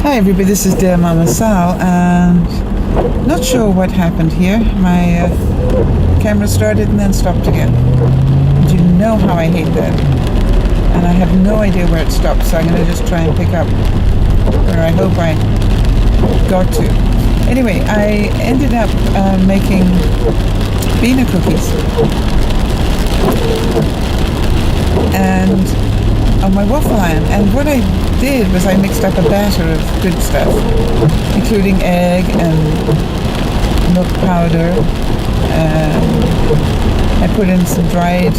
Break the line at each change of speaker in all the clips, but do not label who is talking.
Hi everybody, this is DearMamaSal, and not sure what happened here. My camera started and then stopped again. And you know how I hate that. And I have no idea where it stopped, so I'm going to just try and pick up where I hope I got to. Anyway, I ended up making bean cookies. And on my waffle iron, and what I did was I mixed up a batter of good stuff, including egg and milk powder. I put in some dried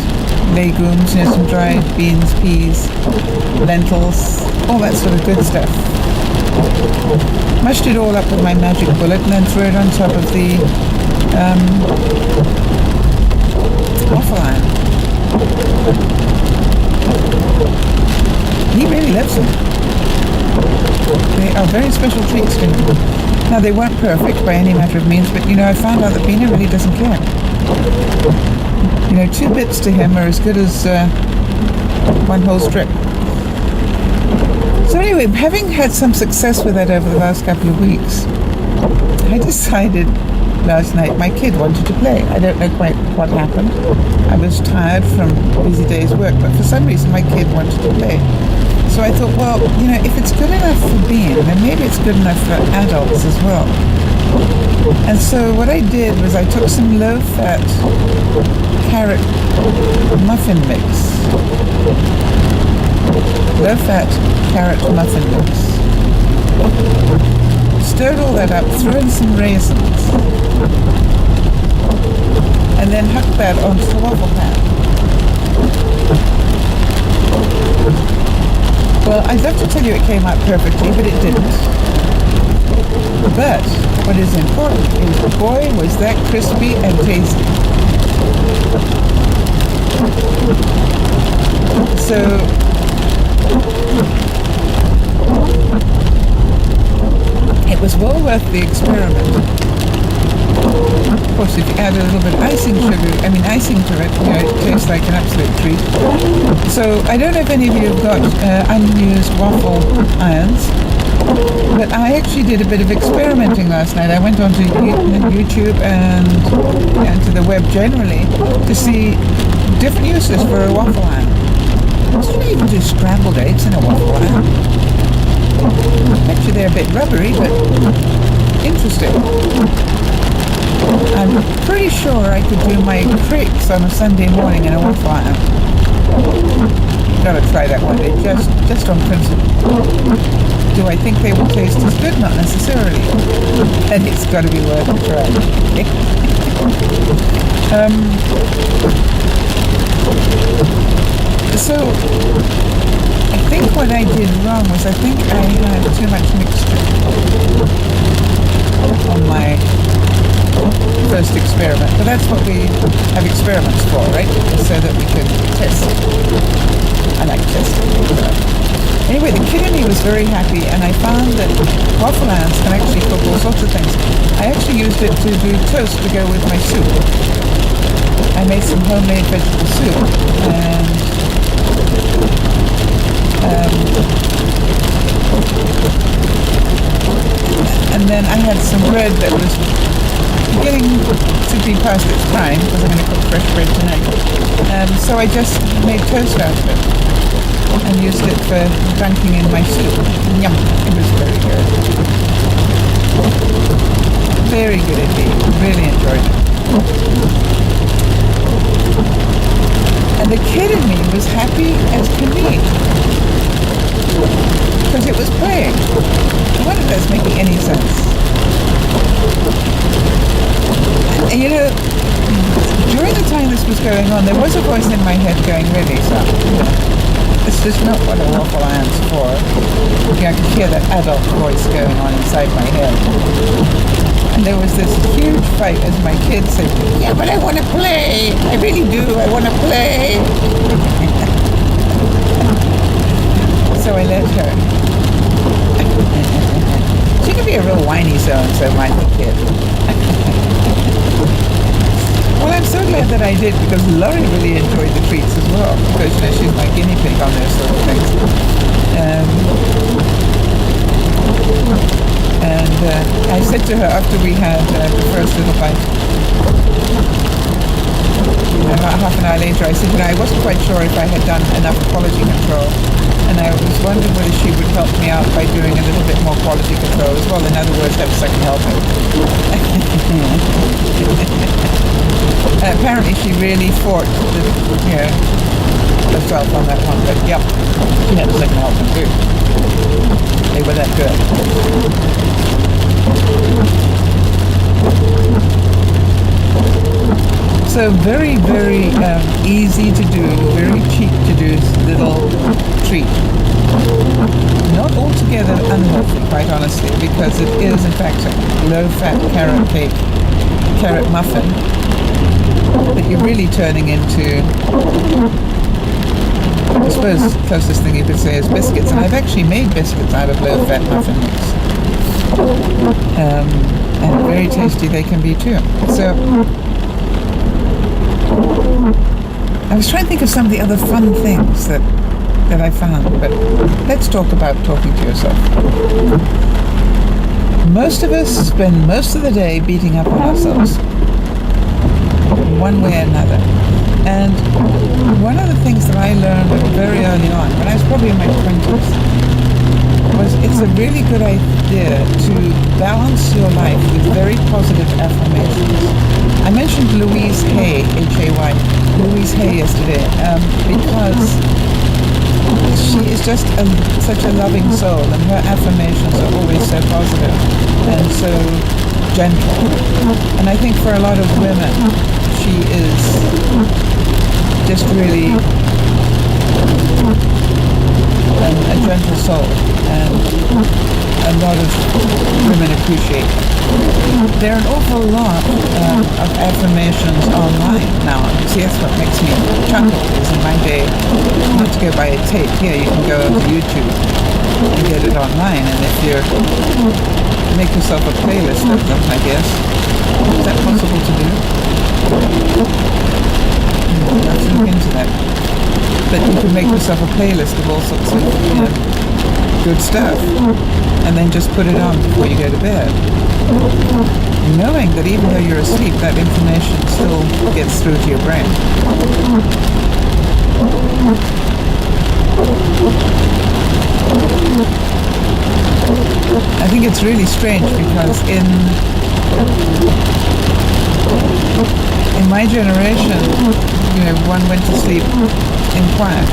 legumes, some dried beans, peas, lentils, all that sort of good stuff. Mushed it all up with my magic bullet and then threw it on top of the waffle iron. He really loves them. They are very special treats to him. Now, they weren't perfect by any matter of means, but I found out that Bina really doesn't care. 2 bits to him are as good as one whole strip. So anyway, having had some success with that over the last couple of weeks, I decided last night my kid wanted to play. I don't know quite what happened. I was tired from a busy day's work, but for some reason my kid wanted to play. So I thought, well, if it's good enough for Bean, then maybe it's good enough for adults as well. And so what I did was I took some low-fat carrot muffin mix. Low-fat carrot muffin mix. Stirred all that up, threw in some raisins, and then hucked that onto the waffle pan. Well, I'd love to tell you it came out perfectly, but it didn't. But what is important is, boy, was that crispy and tasty. So it was well worth the experiment. Of course, if you add a little bit of icing to it, it tastes like an absolute treat. So I don't know if any of you have got unused waffle irons, but I actually did a bit of experimenting last night. I went onto YouTube and to the web generally to see different uses for a waffle iron. You can even do scrambled eggs in a waffle iron. I bet you they're a bit rubbery, but interesting. I'm pretty sure I could do my crepes on a Sunday morning in a waffle iron. Gotta try that one day, just on principle. Do I think they will taste as good? Not necessarily. And it's gotta be worth a try. So I think what I did wrong was I think I had too much mixture on my first experiment. But that's what we have experiments for, right? So that we can test. I like testing. Anyway, the kid in me was very happy, and I found that waffle irons can actually cook all sorts of things. I actually used it to do toast to go with my soup. I made some homemade vegetable soup, and then I had some bread that was getting to be past its prime, because I'm going to cook fresh bread tonight. So I just made toast out of it and used it for dunking in my soup. Yum! It was very good. Very good indeed. Really enjoyed it. And the kid in me was happy as can be, because it was playing. I wonder if that's making any sense. And during the time this was going on, there was a voice in my head going, really, son, it's just not what a waffle iron's for. I could hear that adult voice going on inside my head. And there was this huge fight as my kids said, yeah, but I want to play. I really do. I want to play. So I let her. She could be a real whiny so-and-so, might the kid. Well, I'm so glad that I did, because Laurie really enjoyed the treats as well, because she's my guinea pig on those sort of things. And I said to her after we had the first little fight, about half an hour later, I said, I wasn't quite sure if I had done enough quality control. And I was wondering whether she would help me out by doing a little bit more quality control as well. In other words, have a second helper. Apparently she really fought herself on that one. But yep, she had a second helper too. They were that good. So very, very easy to do, very cheap to do little treat. Not altogether unhealthy, quite honestly, because it is in fact a low-fat carrot cake, carrot muffin, but you're really turning into, I suppose the closest thing you could say is biscuits. And I've actually made biscuits out of low-fat muffin mix. And very tasty they can be too. So I was trying to think of some of the other fun things that I found, but let's talk about talking to yourself. Most of us spend most of the day beating up on ourselves, one way or another. And one of the things that I learned very early on, when I was probably in my 20s, was it's a really good idea to balance your life with very positive affirmations. I mentioned Louise Hay, H-A-Y, Louise Hay yesterday, because she is just such a loving soul, and her affirmations are always so positive and so gentle. And I think for a lot of women, she is just really a gentle soul, and a lot of women appreciate her. There are an awful lot of affirmations online now. See, that's what makes me chuckle, is in my day, not to go by a tape. Here you can go to YouTube and get it online, and if you make yourself a playlist of them, I guess. Is that possible to do? You have to look into that. But you can make yourself a playlist of all sorts of good stuff, and then just put it on before you go to bed, knowing that even though you're asleep, that information still gets through to your brain. I think it's really strange because in my generation, one went to sleep in quiet.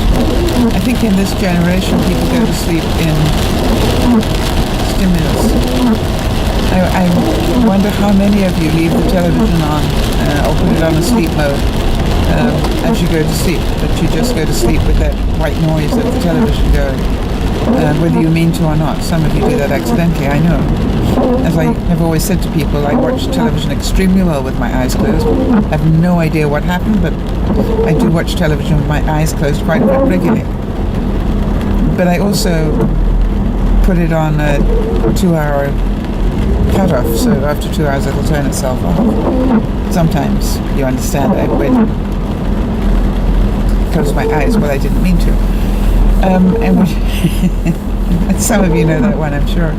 I think in this generation, people go to sleep in stimulus. I wonder how many of you leave the television on or put it on a sleep mode as you go to sleep, that you just go to sleep with that white noise of the television going, whether you mean to or not. Some of you do that accidentally, I know. As I have always said to people, I watch television extremely well with my eyes closed. I have no idea what happened, but I do watch television with my eyes closed quite regularly. But I also put it on a 2-hour cutoff, so after 2 hours it'll turn itself off. Sometimes, you understand, I would close my eyes. Well, I didn't mean to. And some of you know that one, I'm sure.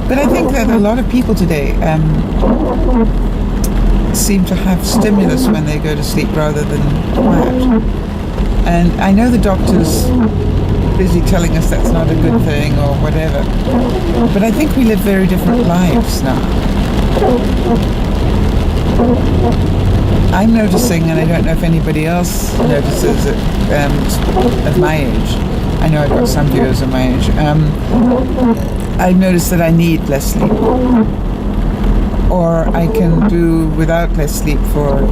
But I think that a lot of people today seem to have stimulus when they go to sleep rather than quiet. And I know the doctor's busy telling us that's not a good thing or whatever, but I think we live very different lives now. I'm noticing, and I don't know if anybody else notices it at my age. I know I've got some viewers of my age. I've noticed that I need less sleep, or I can do without less sleep for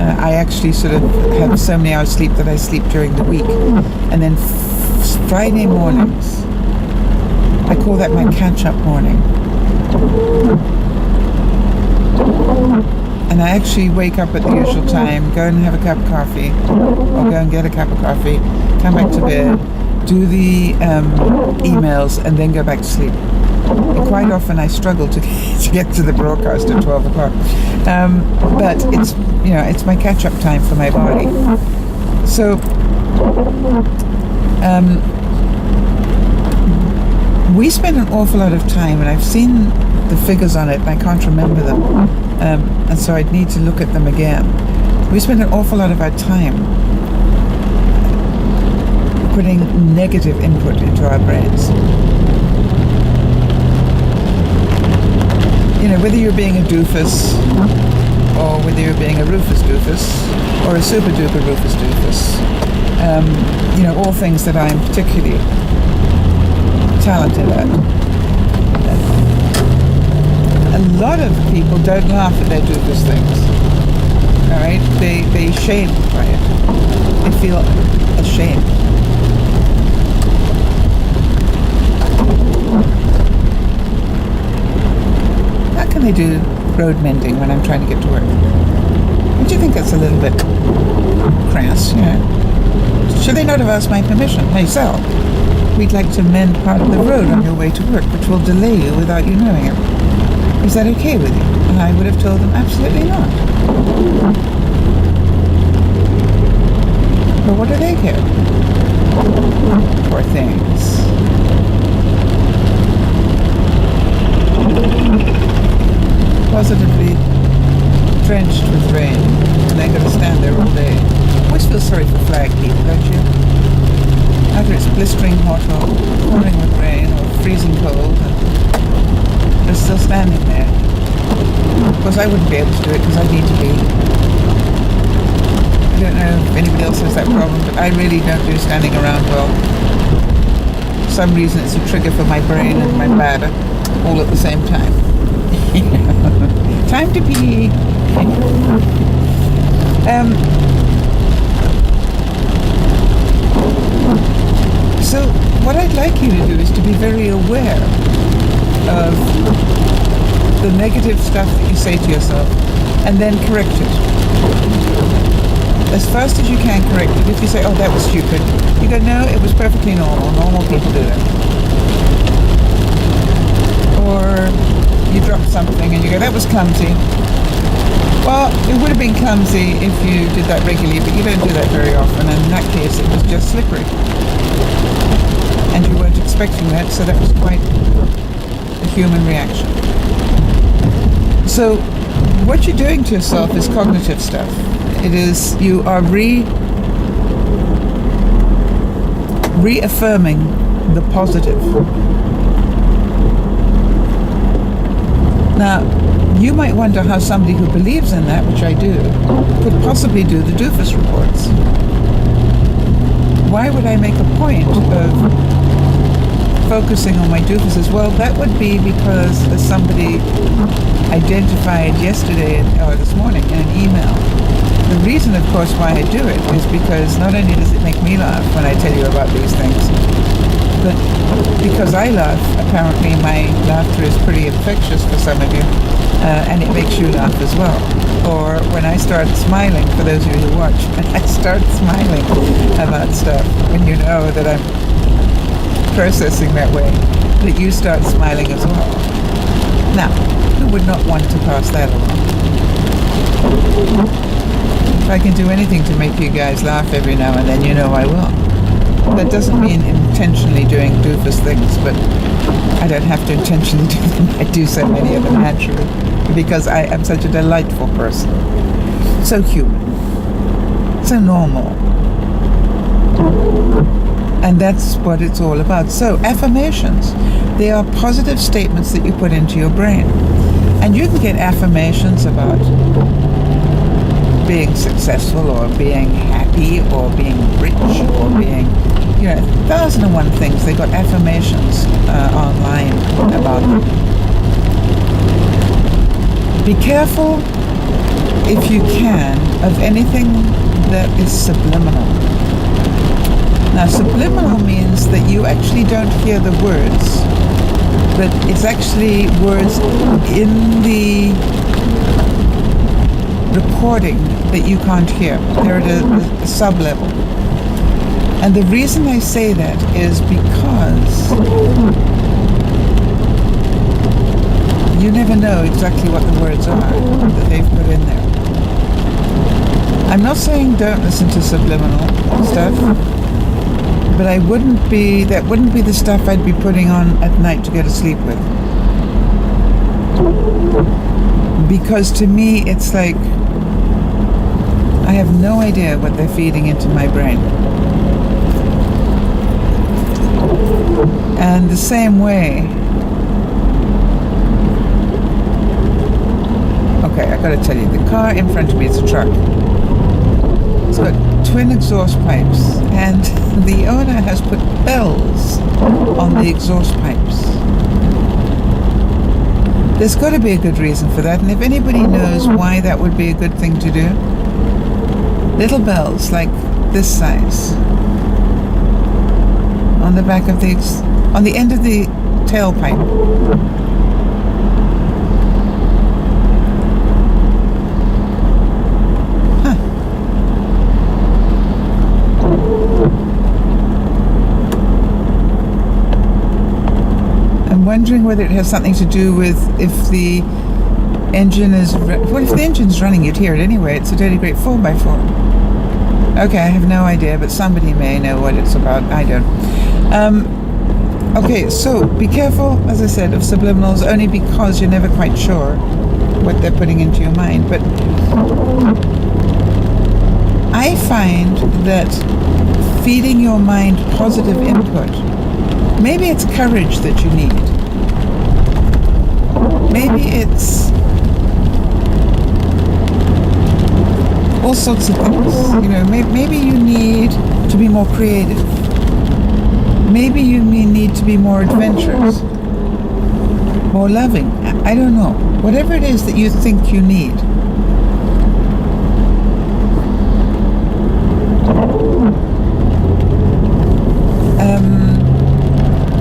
I actually sort of have so many hours sleep that I sleep during the week, and then Friday mornings, I call that my catch-up morning, and I actually wake up at the usual time, go and have a cup of coffee, or go and get a cup of coffee, come back to bed, do the emails, and then go back to sleep. And quite often I struggle to get to the broadcast at 12 o'clock. But it's, it's my catch-up time for my body. So we spend an awful lot of time, and I've seen the figures on it, and I can't remember them, and so I'd need to look at them again. We spend an awful lot of our time putting negative input into our brains. You know, whether you're being a doofus, or whether you're being a Rufus doofus, or a super duper Rufus doofus, you know, all things that I'm particularly talented at. A lot of people don't laugh at their doofus things. All right, they shame by it. They feel ashamed. How can they do road mending when I'm trying to get to work? Don't you think that's a little bit crass? You know, should they not have asked my permission? Hey, Sal, we'd like to mend part of the road on your way to work, which will delay you without you knowing it. Is that okay with you? And I would have told them, absolutely not. But what do they care? Poor things. Positively drenched with rain, and they're going to stand there all day. I always feel sorry for flag people, don't you? Either it's blistering hot or pouring with rain or freezing cold, and they're still standing there. Of course, I wouldn't be able to do it because I need to be. I don't know if anybody else has that problem, but I really don't do standing around well. For some reason, it's a trigger for my brain and my bladder all at the same time. Time to pee. So what I'd like you to do is to be very aware of the negative stuff that you say to yourself, and then correct it. As fast as you can correct it. If you say, oh, that was stupid, you go, no, it was perfectly normal. Normal people do that. Or you drop something and you go, that was clumsy. Well, it would have been clumsy if you did that regularly, but you don't do that very often, and in that case it was just slippery. And you weren't expecting that, so that was quite a human reaction. So what you're doing to yourself is cognitive stuff. It is, you are reaffirming the positive. Now, you might wonder how somebody who believes in that, which I do, could possibly do the doofus reports. Why would I make a point of focusing on my doofuses? Well, that would be because, as somebody identified yesterday or this morning in an email, the reason, of course, why I do it is because not only does it make me laugh when I tell you about these things, but because I laugh, apparently my laughter is pretty infectious for some of you, and it makes you laugh as well. Or when I start smiling, for those of you who watch, I start smiling about stuff, when you know that I'm processing that way, that you start smiling as well. Now, who would not want to pass that along? If I can do anything to make you guys laugh every now and then, you know I will. That doesn't mean intentionally doing doofus things, but I don't have to intentionally do them. I do so many of them naturally, because I am such a delightful person. So human. So normal. And that's what it's all about. So, affirmations. They are positive statements that you put into your brain. And you can get affirmations about being successful, or being happy, or being rich, or being, 1,001 things. They got affirmations online about them. Be careful, if you can, of anything that is subliminal. Now, subliminal means that you actually don't hear the words, but it's actually words in the recording that you can't hear. They're at a sub-level. And the reason I say that is because you never know exactly what the words are that they've put in there. I'm not saying don't listen to subliminal stuff. But that wouldn't be the stuff I'd be putting on at night to go to sleep with. Because to me, it's like, I have no idea what they're feeding into my brain. And the same way, okay, I gotta tell you, the car in front of me is a truck. It's got twin exhaust pipes, and the owner has put bells on the exhaust pipes. There's got to be a good reason for that, and if anybody knows why that would be a good thing to do, little bells like this size on the back of on the end of the tailpipe. I'm wondering whether it has something to do with if the engine is... Well, if the engine's running, you'd hear it anyway. It's a dirty great 4x4. Okay, I have no idea, but somebody may know what it's about. I don't. Okay, so be careful, as I said, of subliminals, only because you're never quite sure what they're putting into your mind. But I find that feeding your mind positive input, maybe it's courage that you need. Maybe it's all sorts of things. You know, maybe you need to be more creative. Maybe you need to be more adventurous, more loving. I don't know. Whatever it is that you think you need.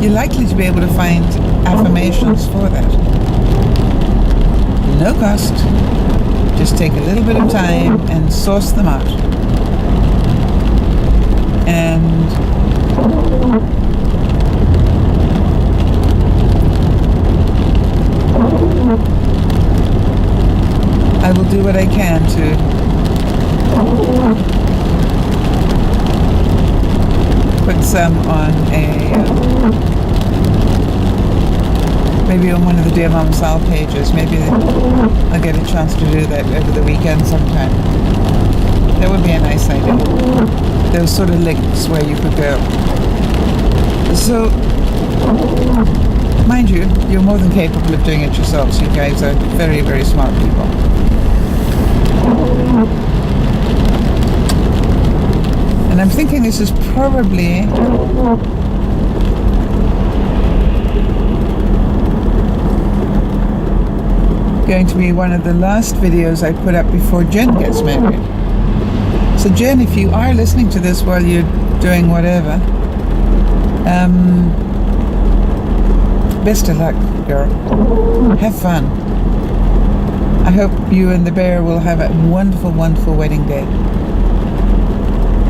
You're likely to be able to find affirmations for that. No cost. Just take a little bit of time and source them out. And I will do what I can to put some on maybe on one of the Dear Mama Sal pages. Maybe I'll get a chance to do that over the weekend sometime. That would be a nice idea. Those sort of links where you could go. So, mind you, you're more than capable of doing it yourselves. You guys are very, very smart people. And I'm thinking this is probably going to be one of the last videos I put up before Jen gets married. So Jen, if you are listening to this while you're doing whatever, best of luck, girl. Have fun. I hope you and the bear will have a wonderful, wonderful wedding day.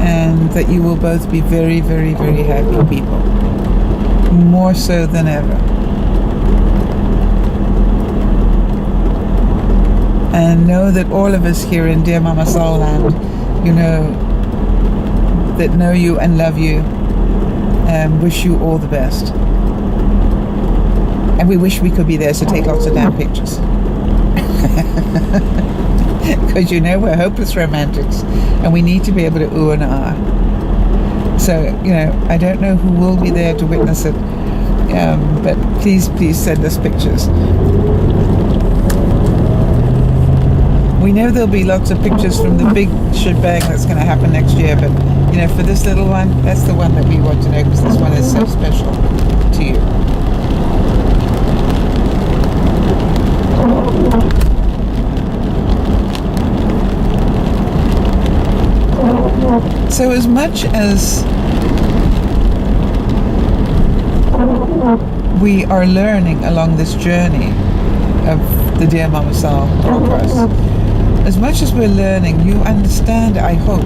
And that you will both be very, very, very happy people. More so than ever. And know that all of us here in Dear Mama Sal land, you know, that know you and love you, wish you all the best. And we wish we could be there to take lots of damn pictures. Because you know we're hopeless romantics and we need to be able to ooh and ah. So, you know, I don't know who will be there to witness it, but please send us pictures. We know there'll be lots of pictures from the big shebang that's going to happen next year, but, you know, for this little one, that's the one that we want to know, because this one is so special to you. So as much as we are learning along this journey of the Dear Mama Sal podcast, as much as we're learning, you understand, I hope,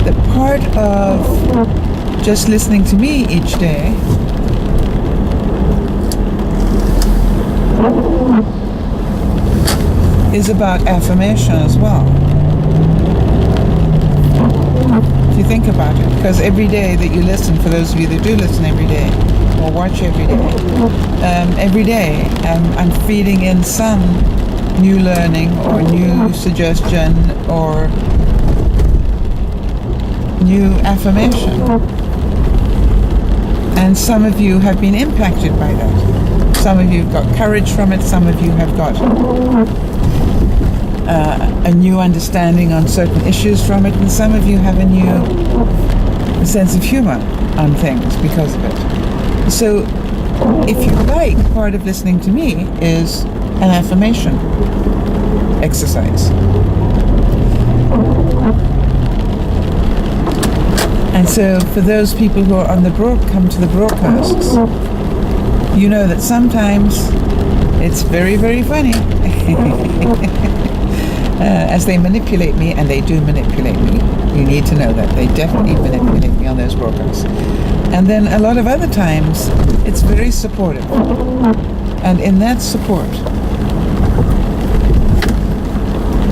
that part of just listening to me each day is about affirmation as well. If you think about it, because every day that you listen, for those of you that do listen every day or watch every day, I'm feeding in some new learning or new suggestion or new affirmation. And some of you have been impacted by that. Some of you have got courage from it. Some of you have got a new understanding on certain issues from it. And some of you have a new sense of humor on things because of it. So if you like, part of listening to me is an affirmation exercise. And so for those people who are on come to the broadcasts, you know that sometimes it's very, very funny as they manipulate me, and they do manipulate me. You need to know that. They definitely manipulate me on those broadcasts. And then a lot of other times, it's very supportive. And in that support,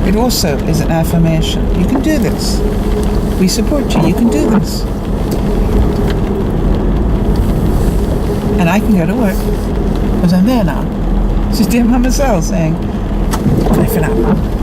it also is an affirmation. You can do this. We support you. You can do this. And I can go to work because I'm there now. This is DearMamaSal saying bye for now.